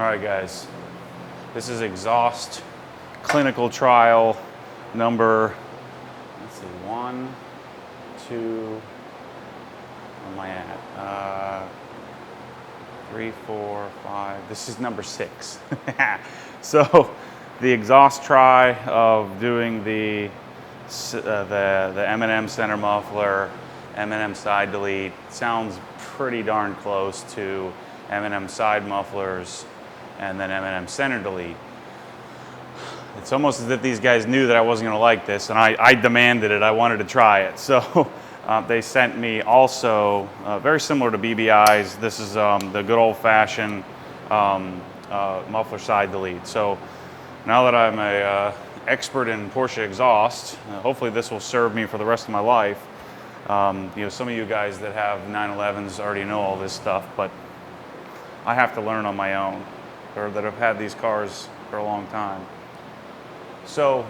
All right, guys. This is exhaust clinical trial number, let's see, 1, 2, where am I at? 3, 4, 5. This is number 6. So the exhaust try of doing the M&M center muffler, M&M side delete sounds pretty darn close to M&M side mufflers and then M&M center delete. It's almost as if these guys knew that I wasn't going to like this, and I demanded it. I wanted to try it. So they sent me also, very similar to BBI's, this is the good old-fashioned muffler side delete. So now that I'm a expert in Porsche exhaust, hopefully this will serve me for the rest of my life. You know, some of you guys that have 911s already know all this stuff, but I have to learn on my own, or that have had these cars for a long time. So,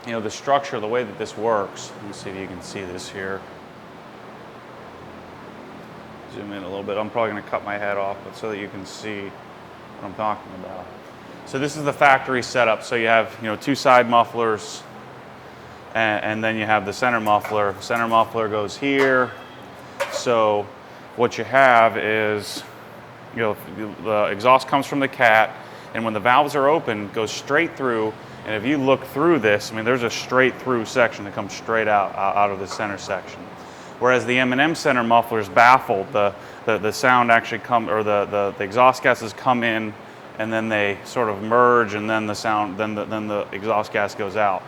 you know, the structure, the way that this works, let me see if you can see this here. Zoom in a little bit. I'm probably going to cut my head off, but so that you can see what I'm talking about. So this is the factory setup. So you have, you know, 2 side mufflers, and then you have the center muffler. Center muffler goes here. So what you have is, you know, the exhaust comes from the cat, and when the valves are open, it goes straight through. And if you look through this, I mean, there's a straight through section that comes straight out of the center section. Whereas the M&M center muffler is baffled. The sound actually the exhaust gases come in, and then they sort of merge, and then the sound, then the exhaust gas goes out.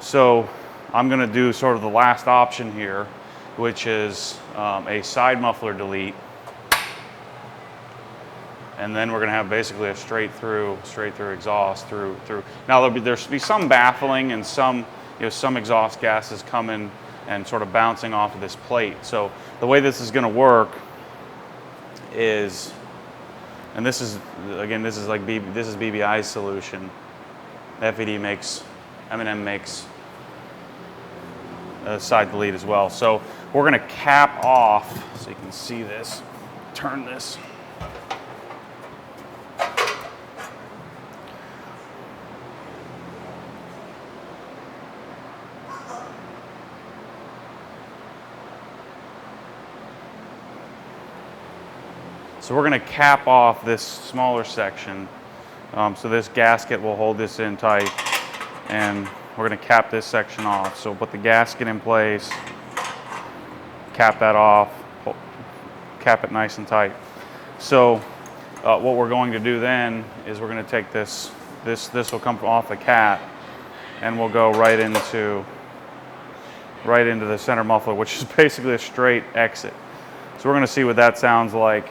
So I'm going to do sort of the last option here, which is a side muffler delete. And then we're going to have basically a straight through exhaust through. Now there'll be some baffling and some exhaust gases coming and sort of bouncing off of this plate. So the way this is going to work is, and this is again, this is BBI's solution. FVD makes, M&M makes a side delete as well. So we're going to cap off, so you can see this. Turn this. So we're going to cap off this smaller section. So this gasket will hold this in tight, and we're going to cap this section off. So put the gasket in place, cap that off, cap it nice and tight. So what we're going to do then is we're going to take this will come off the cat, and we'll go right into the center muffler, which is basically a straight exit. So we're going to see what that sounds like.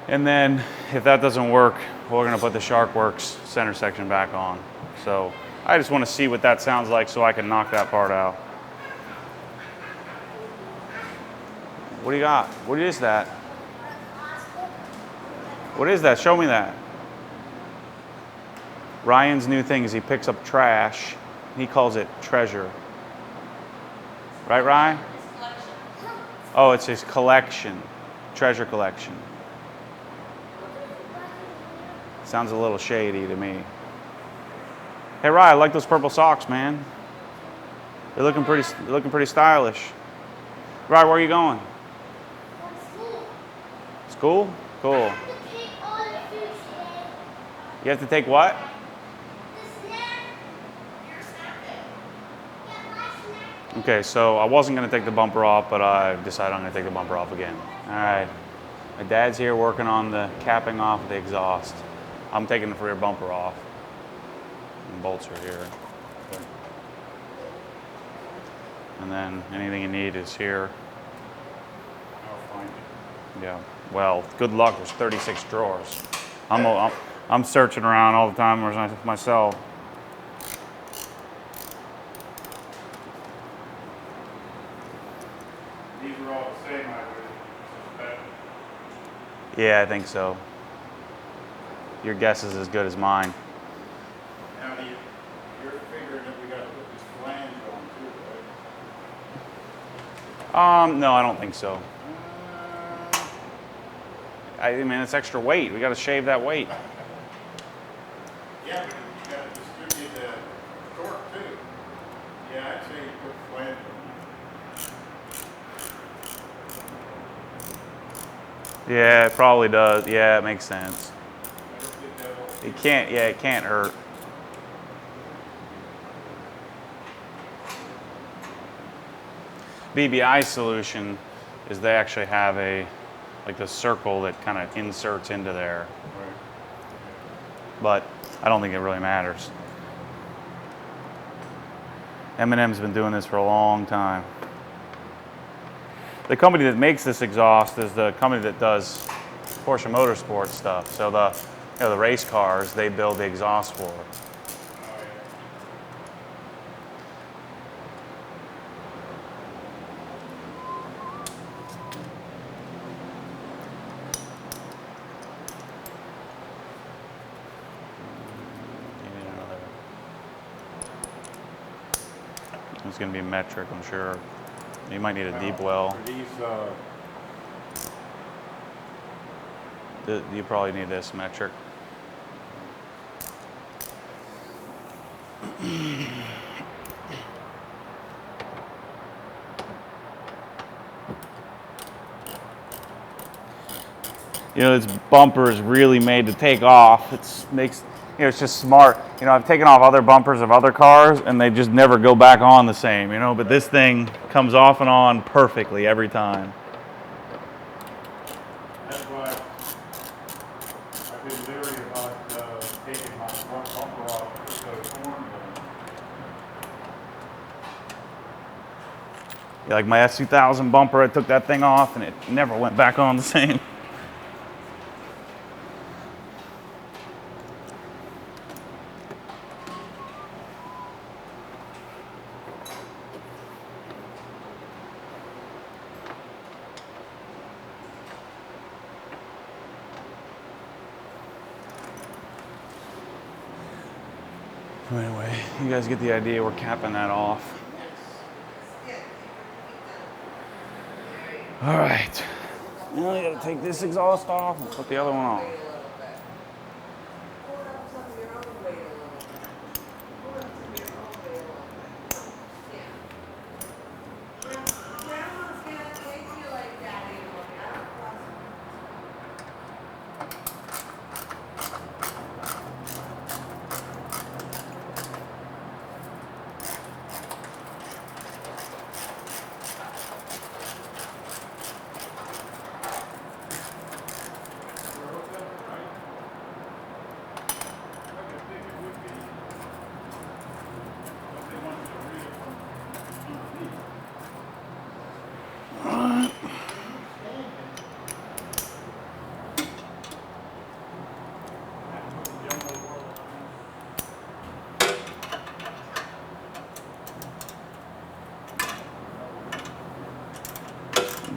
And then if that doesn't work, we're going to put the SharkWorks center section back on. So I just want to see what that sounds like so I can knock that part out. What do you got? What is that? What is that? Show me that. Ryan's new thing is he picks up trash. He calls it treasure. Right, Ryan? Oh, it's his collection. Treasure collection. Sounds a little shady to me. Hey, Ryan, I like those purple socks, man. They're looking pretty stylish. Ryan, where are you going? School. School? Cool. You have to take what? Okay, so I wasn't going to take the bumper off, but I decided I'm going to take the bumper off again. All right. My dad's here working on the capping off of the exhaust. I'm taking the rear bumper off. And bolts are here. Okay. And then anything you need is here. I'll find it. Yeah. Well, good luck. There's 36 drawers. I'm searching around all the time myself. These are all the same, I would. Yeah, I think so. Your guess is as good as mine. Now you're figuring that we got to put this flange on too, right? No, I don't think so. I mean, it's extra weight. We got to shave that weight. Yeah, but you gotta distribute the torque too. Yeah, I'd say you put flange on. Yeah, it probably does. Yeah, it makes sense. I don't think that'll. It can't. Yeah, it can't hurt. BBI's solution is they actually have like the circle that kind of inserts into there, but I don't think it really matters. M&M's been doing this for a long time. The company that makes this exhaust is the company that does Porsche Motorsports stuff. So the race cars, they build the exhaust for. It's going to be metric, I'm sure. You might need a deep well. Are these, You probably need this metric. You know, this bumper is really made to take off. It's just smart. You know, I've taken off other bumpers of other cars and they just never go back on the same, you know, but this thing comes off and on perfectly every time. that's why I've been leery about taking my front bumper off with those horns on. Yeah, like my S2000 bumper, I took that thing off and it never went back on the same. Anyway, you guys get the idea. We're capping that off. All right. Now I gotta take this exhaust off and put the other one on.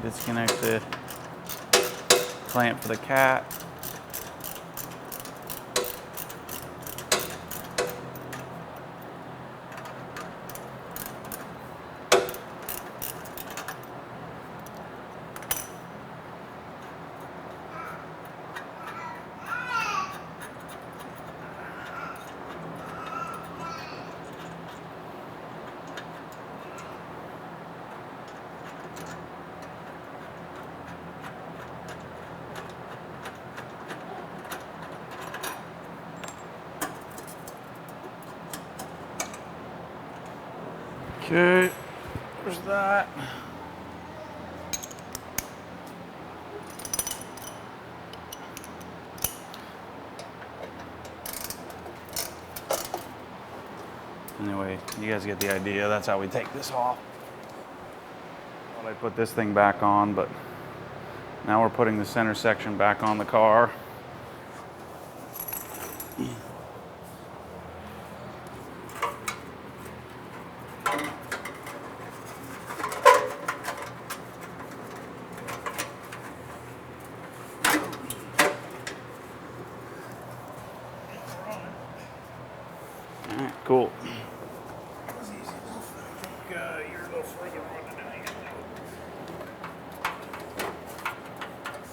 Disconnect the clamp for the cat. Okay, there's that. Anyway, you guys get the idea. That's how we take this off. Thought I put this thing back on, but now we're putting the center section back on the car. Alright, cool. You're a little further on than I am.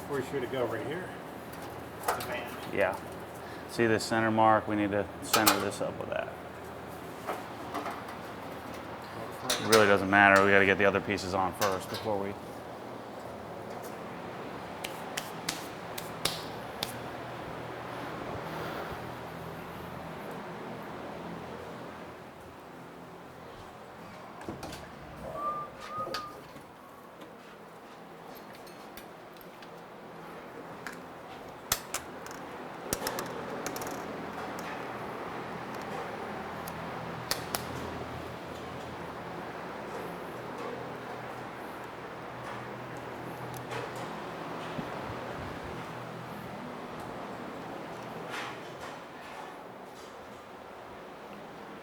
Where should it go? Right here? The band. Yeah. See this center mark? We need to center this up with that. It really doesn't matter. We got to get the other pieces on first before we.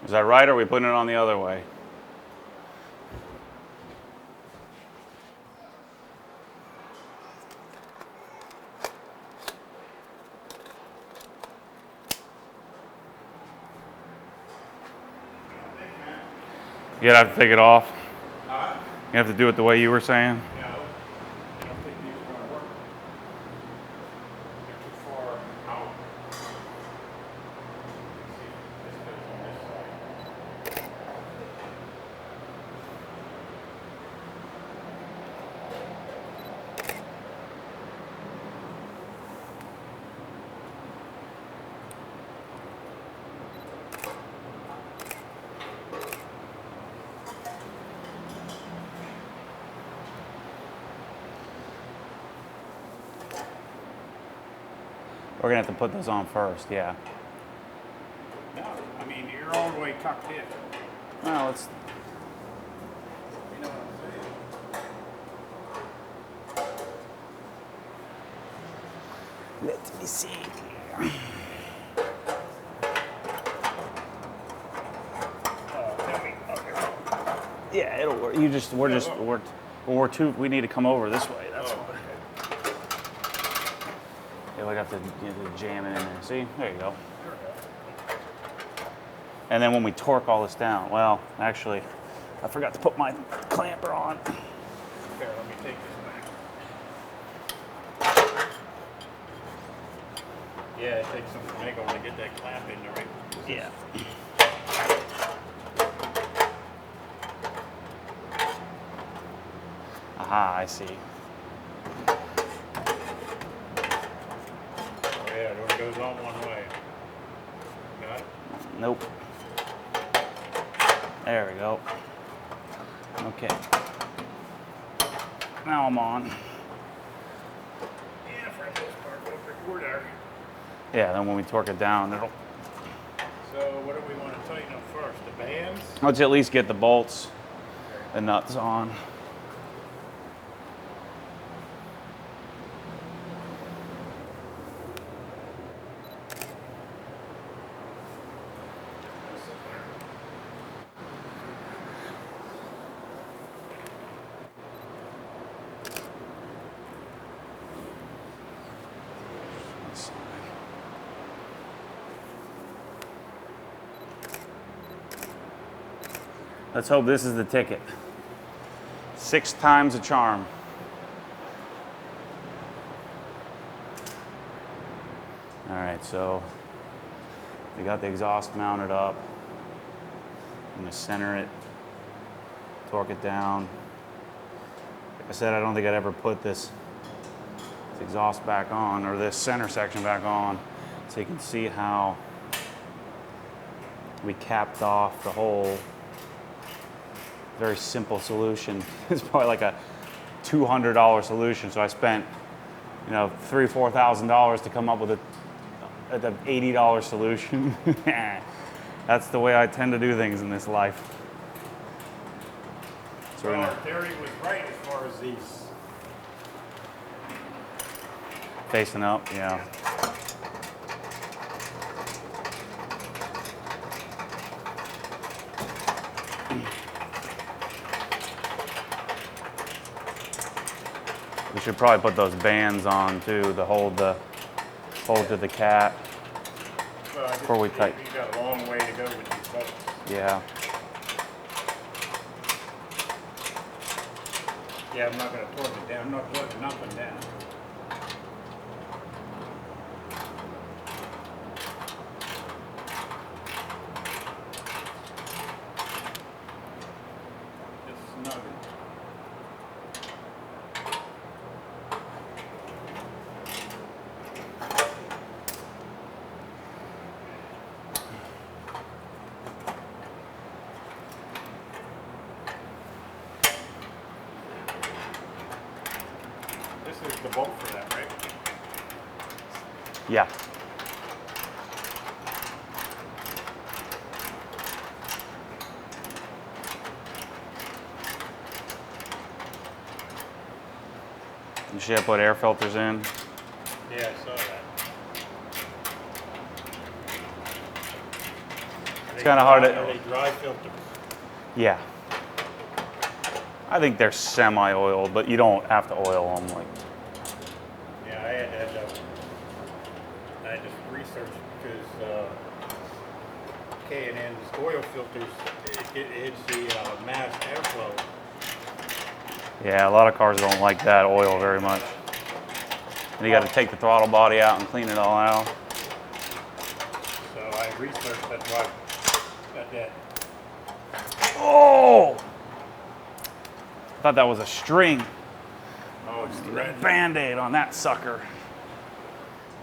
Is that right, or are we putting it on the other way? You have to take it off? You have to do it the way you were saying? No, I don't think these are going to work. They're too far out. This goes on this side. We're gonna have to put those on first, yeah. No, I mean, you're all the way tucked in. Well, let's. You know what I'm saying? Let me see. Tell me. Okay. Yeah, it'll work. We're too. We need to come over this way. That's Oh, why. okay. Yeah, we have to jam it in there. See, there you go. There we go. And then when we torque all this down, well, actually, I forgot to put my clamper on. Here, let me take this back. Yeah, it takes some finagle to get that clamp in the right position. Yeah. Aha, I see. Oh, yeah, it only goes on one way. Got it? Nope. There we go. Okay. Now I'm on. Yeah, for the most part, go pretty good there. Yeah, then when we torque it down, it'll. So what do we want to tighten up first? The bands? Let's at least get the bolts, the nuts on. Let's hope this is the ticket. 6 times a charm. All right, so we got the exhaust mounted up. I'm gonna center it, torque it down. Like I said, I don't think I'd ever put this exhaust back on, or this center section back on, so you can see how we capped off the hole. Very simple solution. It's probably like a $200 solution. So I spent, $3,000 to $4,000 to come up with an $80 solution. That's the way I tend to do things in this life. So Well, our theory was right as far as these. facing up, yeah. We should probably put those bands on too to hold to the cat. Well, Before we tighten. You got a long way to go with these bolts. Yeah. Yeah, I'm not going to torque it down. I'm not torquing nothing down. This is the bolt for that, right? Yeah. You should have put air filters in. Yeah, I saw that. It's kind of hard Are to. they dry filters? Yeah. I think they're semi-oiled, but you don't have to oil them. Like, Yeah, I had to research because K&N's oil filters, it's the mass airflow. yeah, a lot of cars don't like that oil very much. And you got to take the throttle body out and clean it all out. So I researched, that's why I got that. Oh! Thought that was a string. Oh, it's thread. Band-aid on that sucker.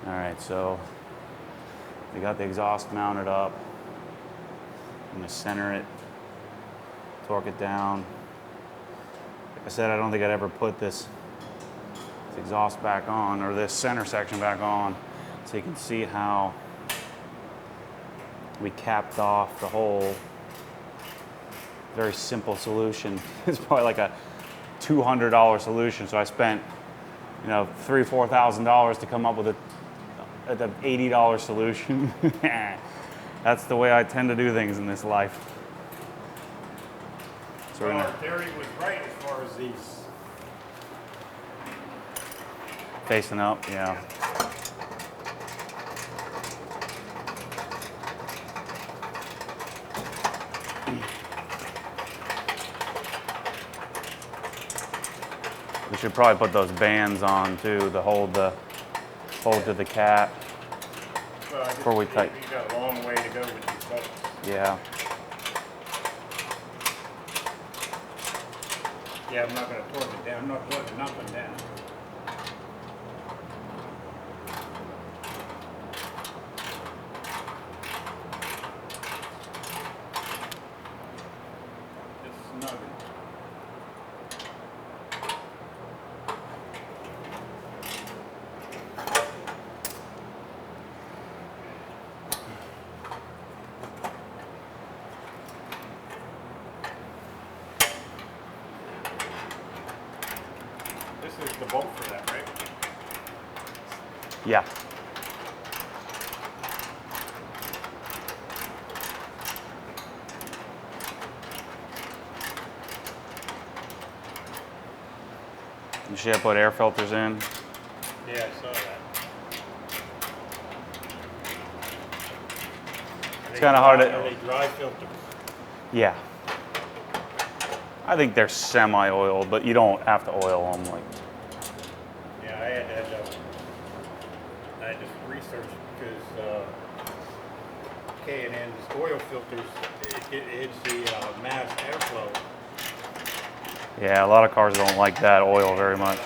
All right, so we got the exhaust mounted up. I'm gonna center it, torque it down. Like I said, I don't think I'd ever put this exhaust back on, or this center section back on, so you can see how we capped off the hole. Very simple solution. It's probably like a $200 solution. So I spent, $3,000-$4,000 to come up with an $80 solution. That's the way I tend to do things in this life. So Well, our theory was right as far as these. facing up, yeah. We should probably put those bands on too to hold to the cap. Well, Before we tight. You got a long way to go with these bolts. Yeah. Yeah, I'm not going to torque it down. I'm not torquing nothing down. Just snug it. This is the bolt for that, right? Yeah. You should have put air filters in. Yeah, I saw that. It's kind of hard Are to. they dry filters? Yeah. I think they're semi-oiled, but you don't have to oil them. Like, Yeah, I had to research because K&N's oil filters, it's the mass airflow. yeah, a lot of cars don't like that oil very much.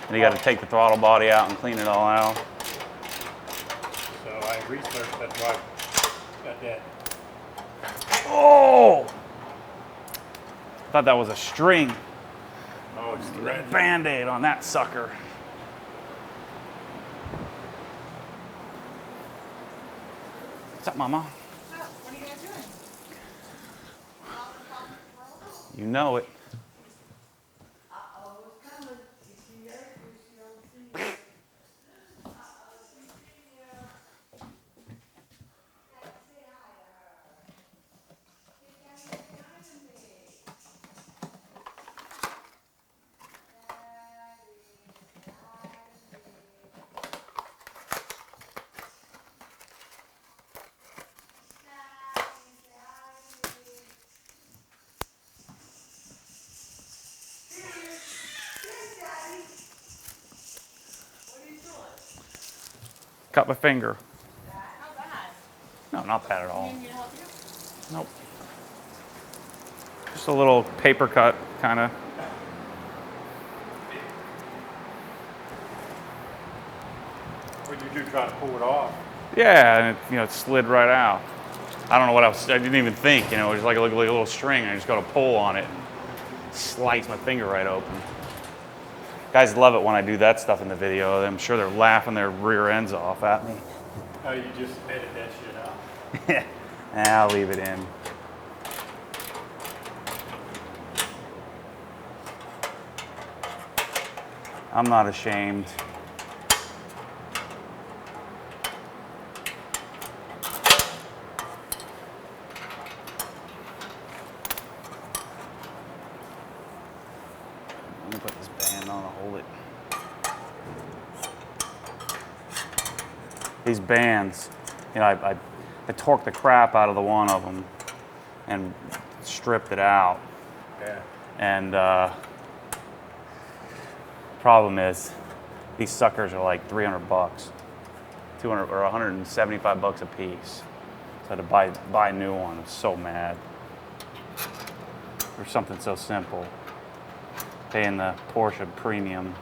And you got to take the throttle body out and clean it all out. So I researched, that's why I got that. Oh! Thought that was a string. Oh, it's thread. Band-aid on that sucker. What's up, Mama? What are you guys doing? You know it. Uh-oh, it's coming. You see that? You don't see it. Uh-oh, she's in here. Say hi to her. Say hi to me. Cut my finger. How bad? No, not bad at all. Need me to help you? Nope. Just a little paper cut, kind of. What did you do, try to pull it off? Yeah, and it slid right out. I don't know what else. I didn't even think. It was like a little string. I just got a pull on it, sliced my finger right open. Guys love it when I do that stuff in the video. I'm sure they're laughing their rear ends off at me. Oh, you just edit that shit out. I'll leave it in. I'm not ashamed. Let me put this band on to hold it. These bands, you know, I torqued the crap out of the one of them and stripped it out. Yeah. And problem is, these suckers are like 300 bucks, 200 or 175 bucks a piece. So I had to buy a new one. I'm so mad. For something so simple, paying the Porsche premium.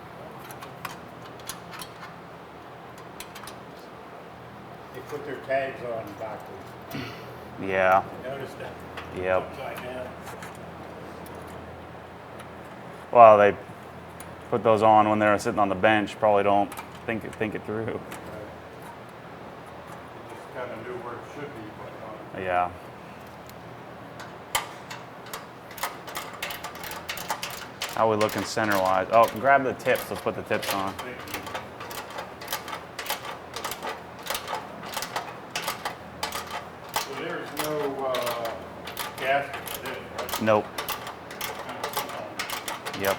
They put their tags on backwards. Yeah. Notice that? Yep. Upside down. Well, they put those on when they're sitting on the bench. Probably don't think it through. Right. Just kind of knew where it should be, but Yeah. How we looking center-wise? Oh, grab the tips. Let's put the tips on. So there's no gasket for this, right? Nope. Yep.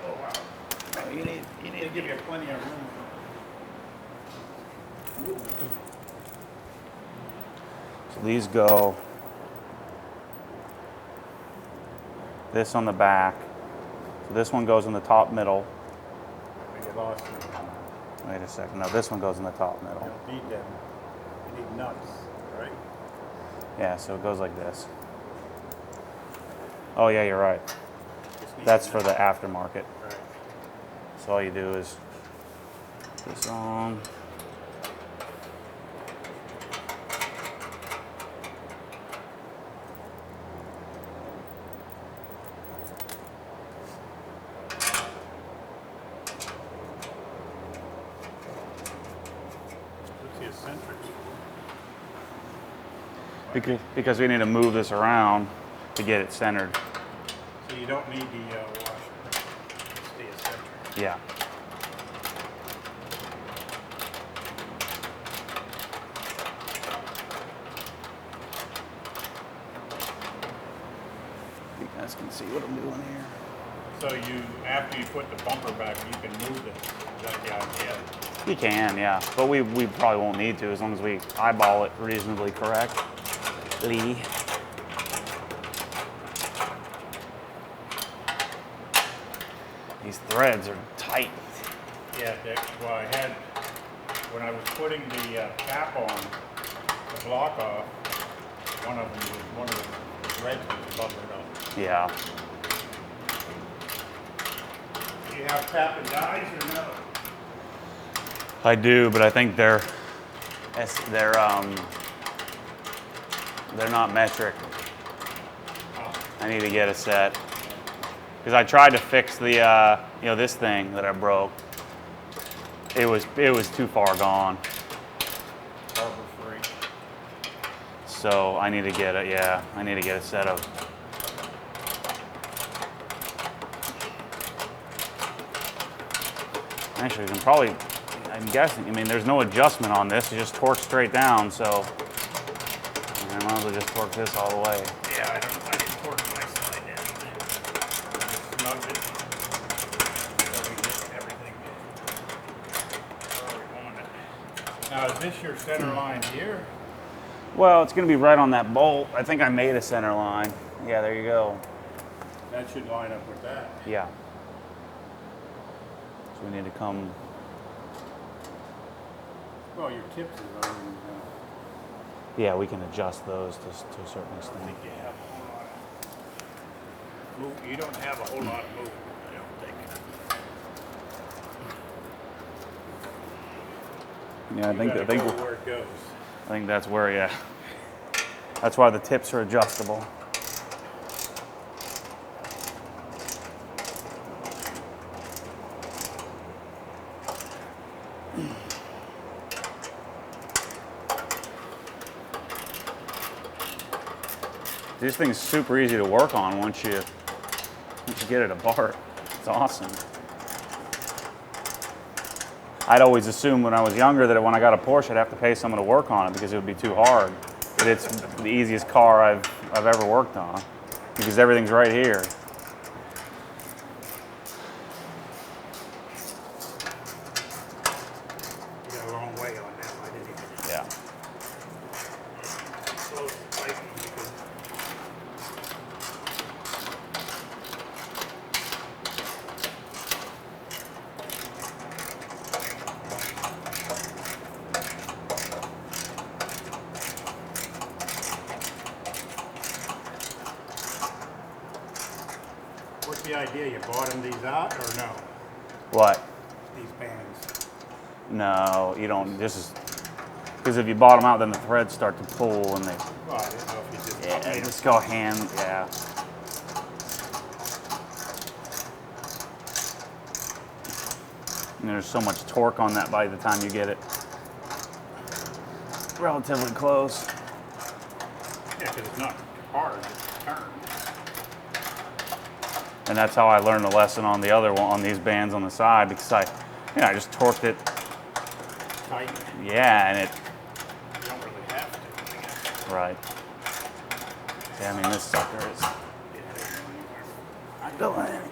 Oh, wow. You need to give you plenty of room. So these go. This on the back. So this one goes in the top middle. We get lost in Wait a second. No, this one goes in the top You middle. don't need them. You need nuts, right? Yeah, so it goes like this. Oh yeah, you're right. Just need That's the for the aftermarket. Right. So all you do is put this on. What's the eccentrics? Because we need to move this around to get it centered. So you don't need the washer. It's the eccentric. Yeah. You guys can see what I'm doing here. So you, after you put the bumper back, you can move this. Is that the idea? You can, yeah. But we probably won't need to as long as we eyeball it reasonably correctly. These threads are tight. Yeah, well, I had, when I was putting the cap on, the block off, one of the threads was bubbling up. Yeah. Do you have tap and dies or no? I do, but I think they're not metric. Oh, I need to get a set. Because I tried to fix the this thing that I broke. It was too far gone. Harbor Freight. So I need to get a set of. Actually, we can probably, I'm guessing, I mean, there's no adjustment on this. You just torque straight down, so I might as well just torque this all the way. Yeah, I didn't torque my side down. Just snugged it. So we get everything where we want it. Now, is this your center line here? Well, it's going to be right on that bolt. I think I made a center line. Yeah, there you go. That should line up with that. Yeah. So we need to come. Well, your tips is on. Yeah, we can adjust those to a certain I extent. think you have a whole lot of move. You don't have a whole lot of movement, I don't think. Yeah, I You gotta think go where it goes. I think that's where, yeah. That's why the tips are adjustable. This thing's super easy to work on once you get it apart. It's awesome. I'd always assumed when I was younger that when I got a Porsche, I'd have to pay someone to work on it because it would be too hard. But it's the easiest car I've ever worked on because everything's right here. You got a long way on that one, didn't you? Yeah. Close to liking because what's the idea? You bought them these out or no? What? These bands. No, you don't. This is because if you bottom out, then the threads start to pull and they. Well, I didn't know if you just Yeah, made 'em. just go hand. Yeah. And there's so much torque on that by the time you get it relatively close. Yeah, because it's not hard to turn. And that's how I learned the lesson on the other one, on these bands on the side, because I just torqued it. Tight. Yeah, and it. You don't really have to, I guess. Right. Yeah, I mean this sucker is. I don't want any.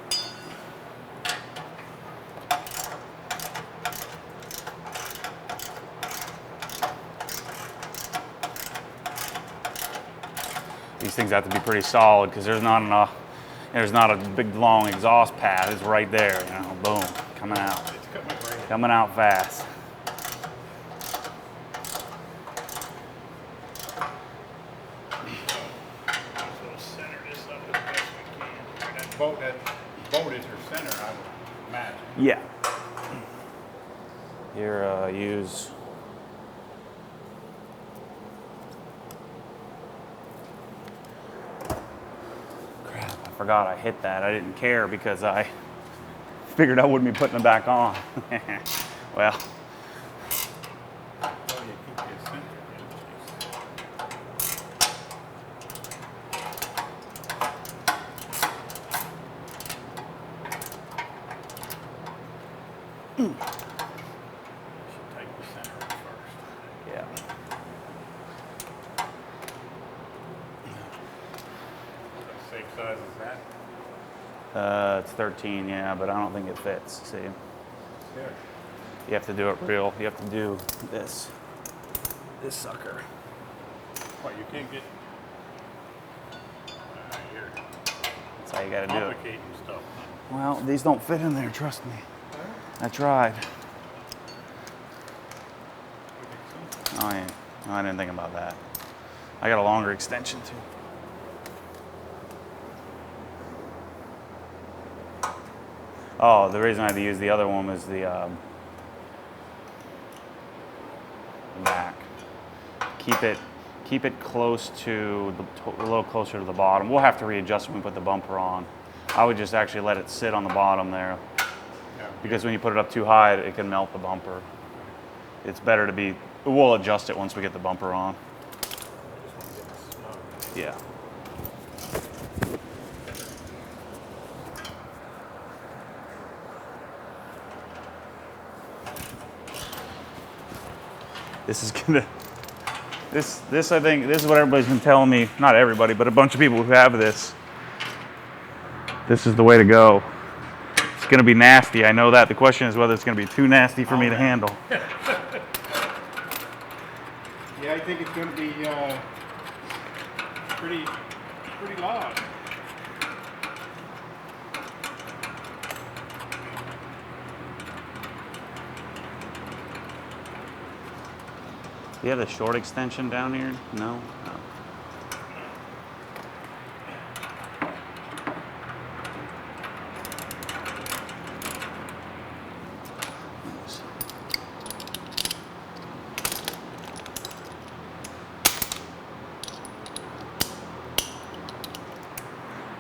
These things have to be pretty solid because there's not enough. There's not a big long exhaust path. It's right there. You know, boom, coming out, It's cut my brain. coming out fast. So center this up as best we can. That boat is her center, I would imagine. Yeah. Here, use. Crap, I forgot I hit that. I didn't care because I figured I wouldn't be putting it back on. Well, Oh, you keep your center. Should take the center up first. yeah. Same size as that? It's 13, yeah, but I don't think it fits. See, There. you have to do it real. You have to do this sucker. What, you can't get... You're That's how you got to do it. complicating stuff. Well, these don't fit in there. Trust me. I tried. Oh yeah, no, I didn't think about that. I got a longer extension too. Oh, the reason I had to use the other one was the back. Keep it close to a little closer to the bottom. We'll have to readjust when we put the bumper on. I would just actually let it sit on the bottom there, Yeah. because when you put it up too high, it can melt the bumper. It's better to be. We'll adjust it once we get the bumper on. Yeah. This is gonna. This I think this is what everybody's been telling me. Not everybody, but a bunch of people who have this. This is the way to go. It's gonna be nasty. I know that. The question is whether it's gonna be too nasty for me to handle. Yeah, I think it's going to be pretty loud. Do you have the short extension down here? No? No.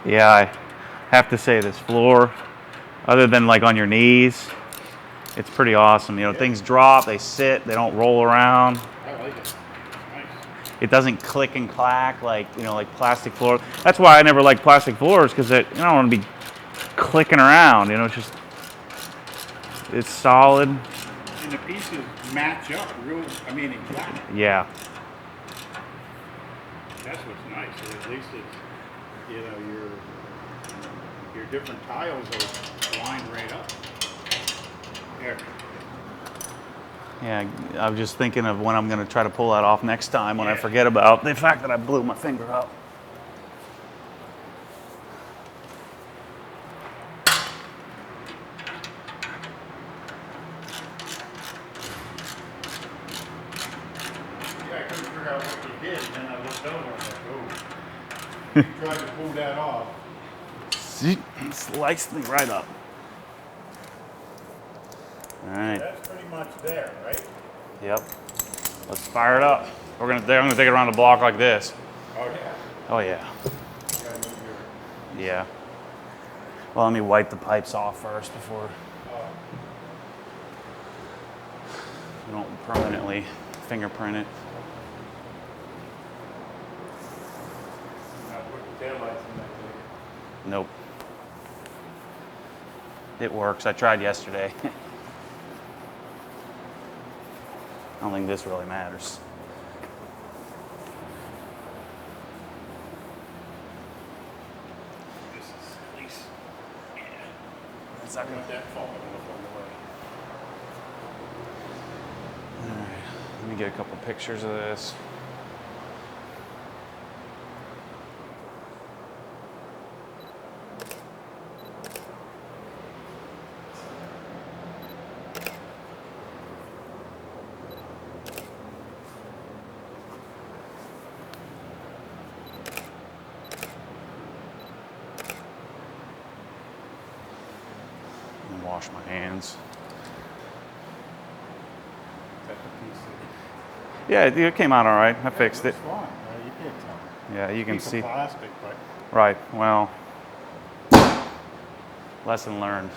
Yeah, I have to say this floor, other than like on your knees, it's pretty awesome. You know, things drop, they sit, they don't roll around. I like it. It's nice. it doesn't click and clack like, you know, like plastic floor. That's why I never like plastic floors, because I don't want to be clicking around, you know. It's solid. And the pieces match up real, I mean, exactly. Yeah. That's what's nice. So at least it's, you know, your different tiles are lined right up. There. Yeah, I was just thinking of when I'm going to try to pull that off next time when I Yeah. forget about the fact that I blew my finger up. Yeah, I couldn't figure out what you did, and then I looked over and I was like, oh. You tried to pull that off. See, sliced me right up. All right. That's pretty much there, right? Yep. Let's fire it up. I'm gonna take it around the block like this. Oh, yeah. Oh yeah. You gotta move your, Yeah. Well, let me wipe the pipes off first before we don't permanently fingerprint it. not put the taillights in that thing. Nope. It works. I tried yesterday. I don't think this really matters. This is at least, yeah. It's not gonna. Not that falling off on the way. All right. Let me get a couple pictures of this. And wash my hands. Is that the piece that Yeah, it came out all right. I fixed it. looks fine. You can't tell. Yeah, you can Piece of see. plastic, but Right. Well, lesson learned.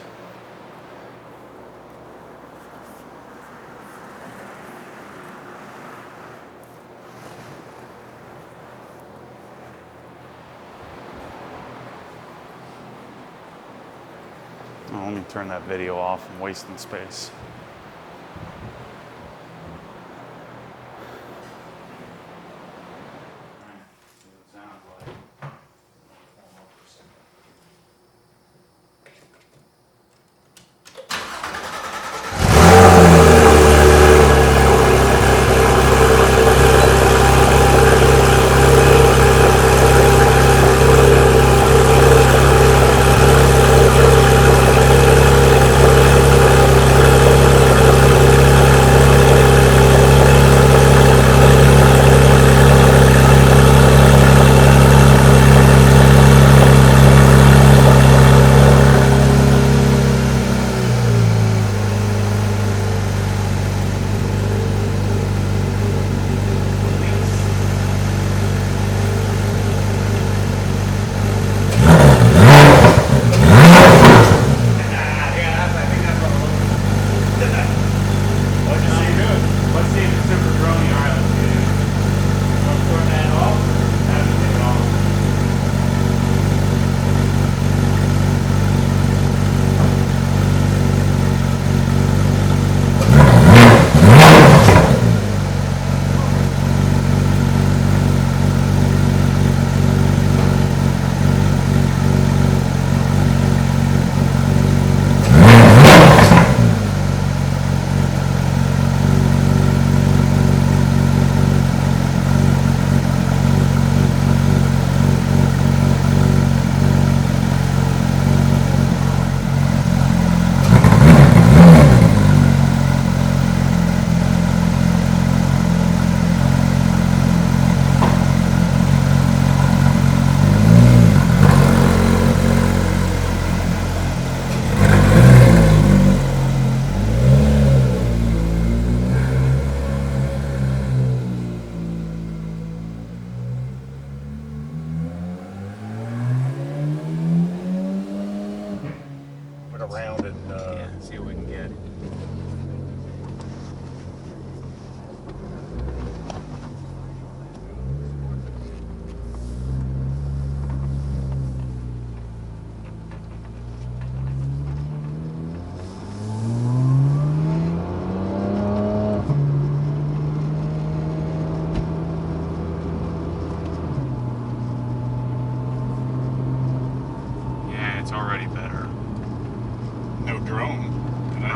Oh, let me turn that video off. I'm wasting space.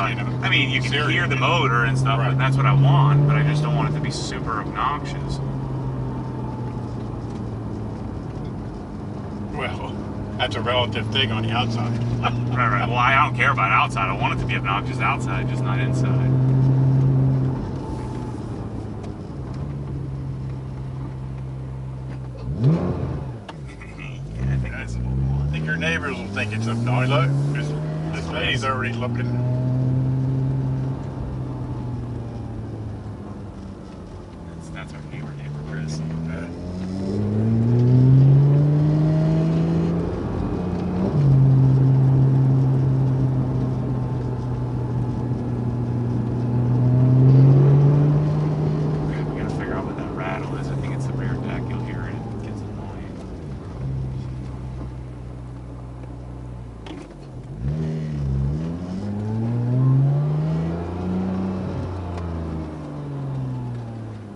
Right. You know? I mean, you can Serious. hear the motor and stuff, Right. but that's what I want. But I just don't want it to be super obnoxious. Well, that's a relative thing on the outside. Right. Well, I don't care about outside. I want it to be obnoxious outside, just not inside. Yeah, I think that's what we want. I think your neighbors will think it's obnoxious. Look, this lady's already looking. That's our neighbor, Chris. We gotta figure out what that rattle is. I think it's the rear deck. You'll hear it. It gets annoying.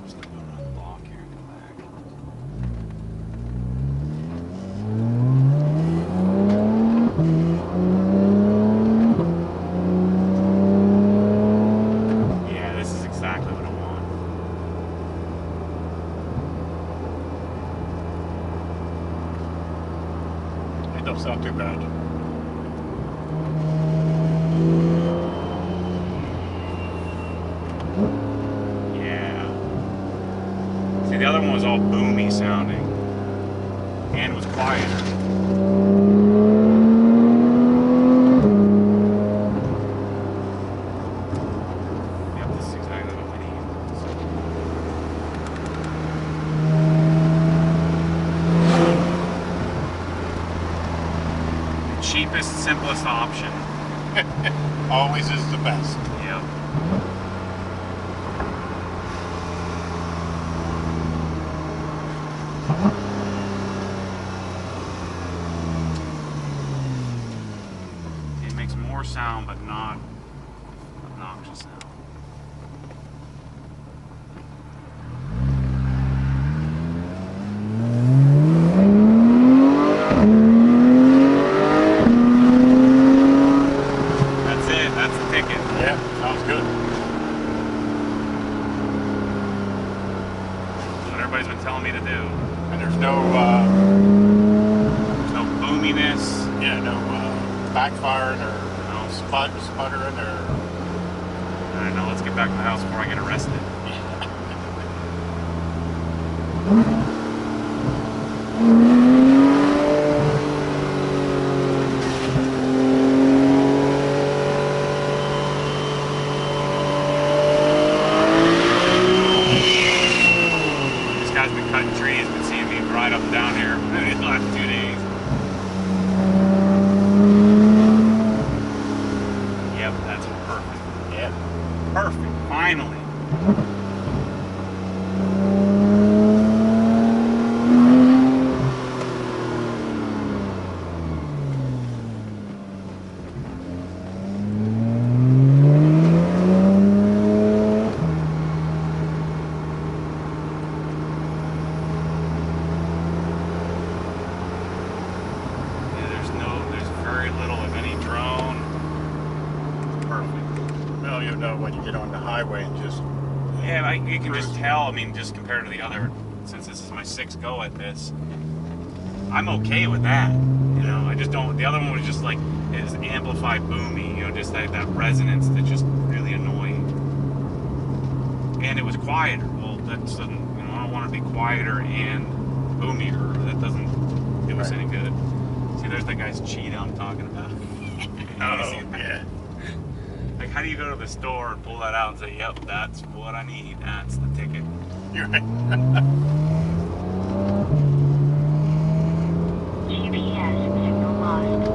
Just gonna go around the block here and go back. Yeah, this is exactly what I want. It don't sound too bad. Yeah. See, the other one was all boomy sounding. And was quieter. Yep, this is exactly what we need. The cheapest, simplest option. Always is the best. Yep. It makes more sound, but not obnoxious sound. That's it. That's the ticket. Yeah, sounds good. That's what everybody's been telling me to do. And there's no, There's no boominess. yeah, no backfiring or No. sputtering or. I don't know. Let's get back to the house before I get arrested. This guy's been cutting trees, been seeing me ride up and down here the last 2 days. Yep, that's perfect. Yeah. Perfect. Finally. Yeah, there's very little of any drone. Perfect. Well, you know when you get on the highway and just. Yeah, you can just tell. I mean, just compared to the other, since this is my 6th go at this, I'm okay with that. You know, I just don't. The other one was just like is amplified boomy. You know, just that resonance that's just really annoying. And it was quieter. Well, that's I don't want to be quieter and boomier. That doesn't do us Right. any good. See, there's that guy's cheat I'm talking about. Oh, yeah. Like, how do you go to the store and pull that out and say, "Yep, that's what I need. That's the ticket." You're right. GPS signal lost.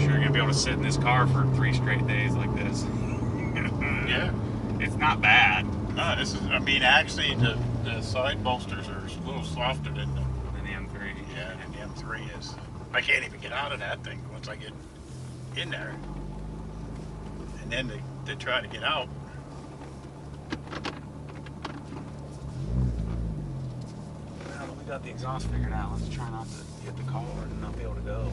Sure, you're gonna be able to sit in this car for 3 straight days like this. Yeah. It's not bad. No, this is. I mean, actually, the side bolsters are a little softer than the. In the M3. Yeah, and the M3 is. I can't even get out of that thing once I get in there. And then they try to get out. got the exhaust figured out. Let's try not to hit the car and not be able to go.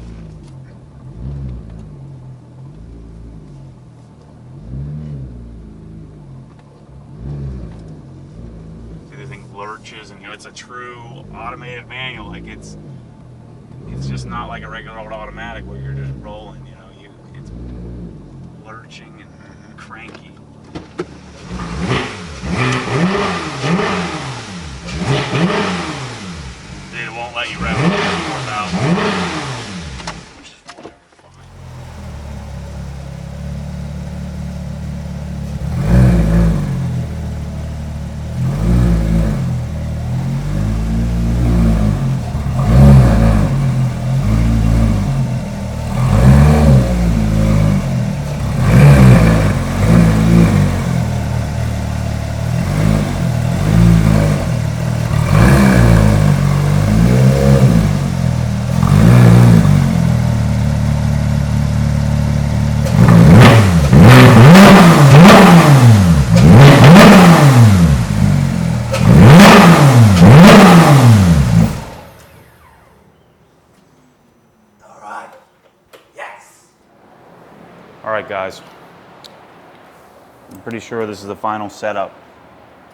See, the thing lurches, and you know it's a true automated manual. Like it's just not like a regular old automatic where you're just rolling. You know, it's lurching and cranky. It won't let you rev up to 4,000. Alright guys, I'm pretty sure this is the final setup.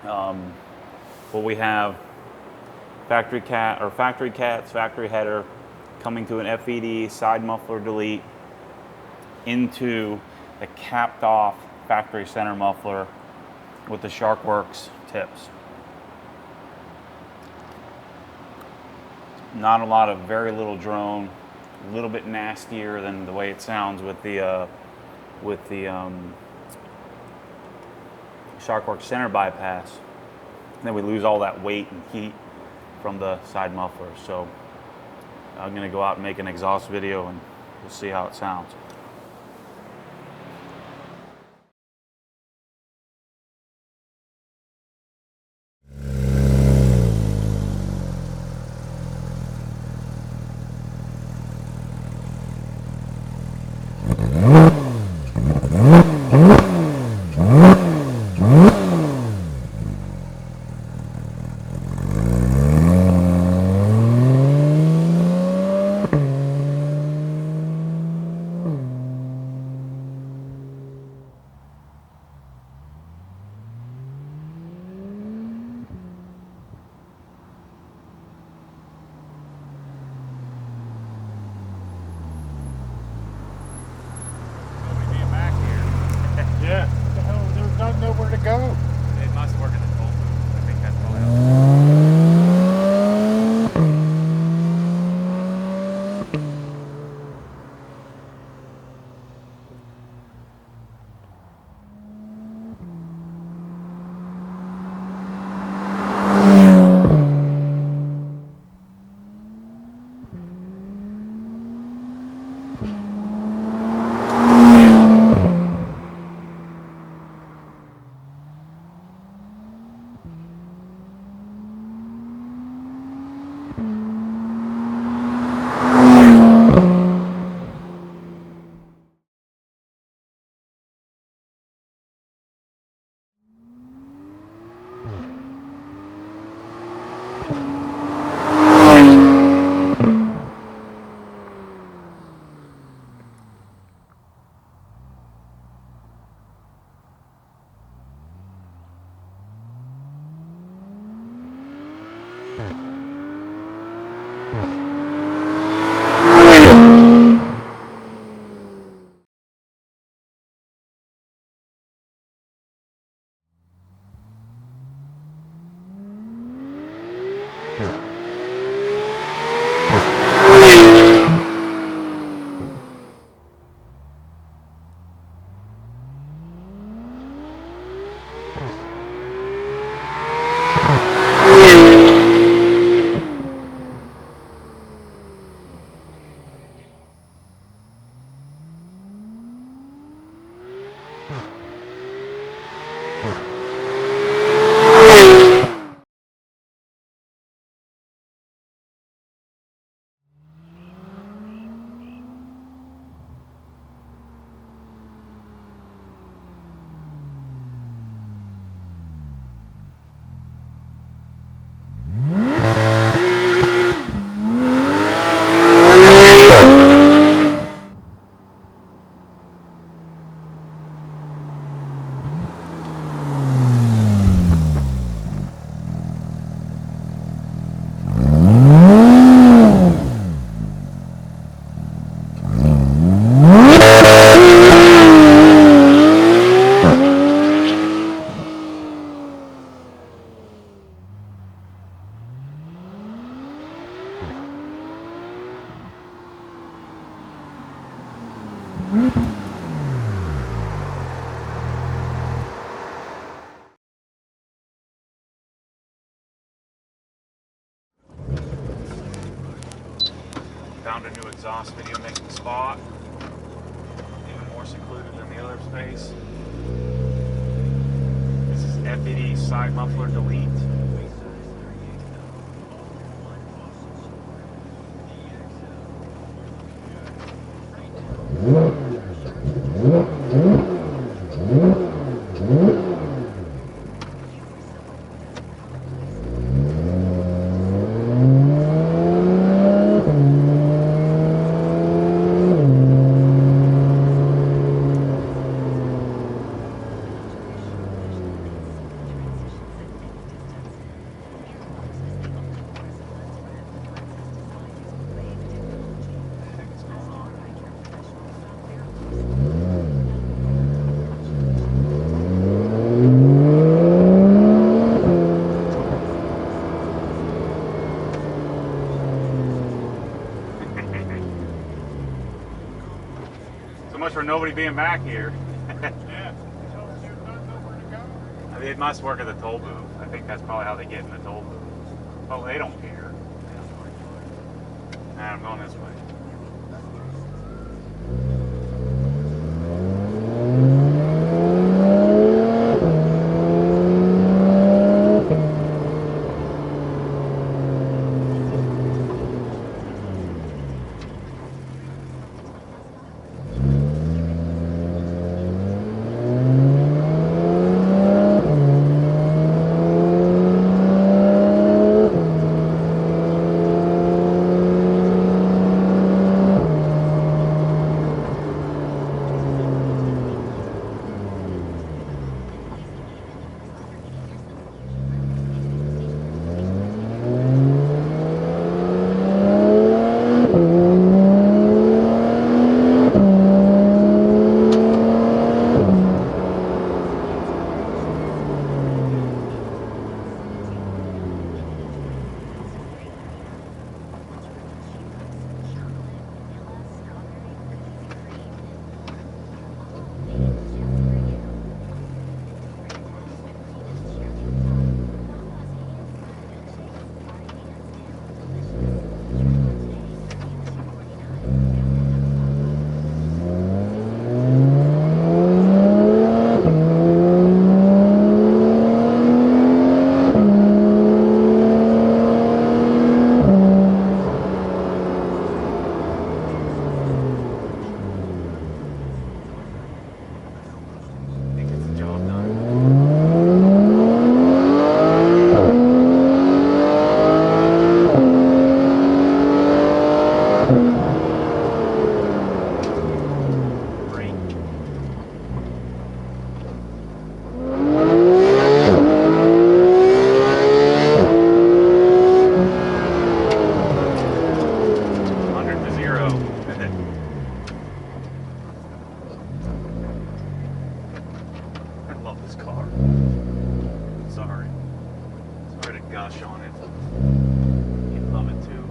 What we have, factory cats, factory header, coming to an FVD side muffler delete into the capped off factory center muffler with the Sharkworks tips. Not a lot of, very little drone, a little bit nastier than the way it sounds with the Sharkworks center bypass. And then we lose all that weight and heat from the side muffler. So I'm gonna go out and make an exhaust video and we'll see how it sounds. found a new exhaust video making spot. Even more secluded than the other space. This is FVD side muffler delete. So much for nobody being back here. Yeah. So there's not nowhere to go. I mean, it must work at the toll booth. I think that's probably how they get in the toll booth. Oh, they don't care. Nah, I'm going this way. gush on it. You'd love it too.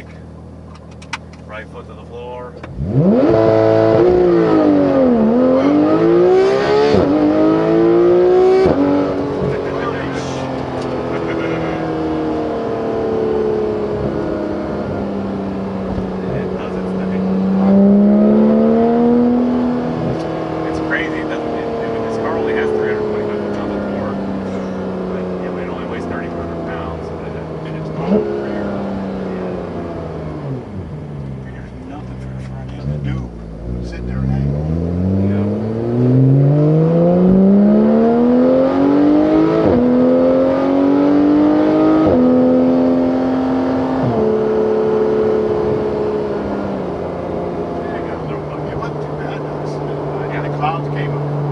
brake. Right foot to the floor. It does its thing. It's crazy. It doesn't, this car only has 325 pounds of torque, but it only weighs 3,200 pounds, and it's all rear. There's nothing for the front end to do. Sit there and hang on. Yeah, it got a little bumpy. It wasn't too bad. The clouds came up.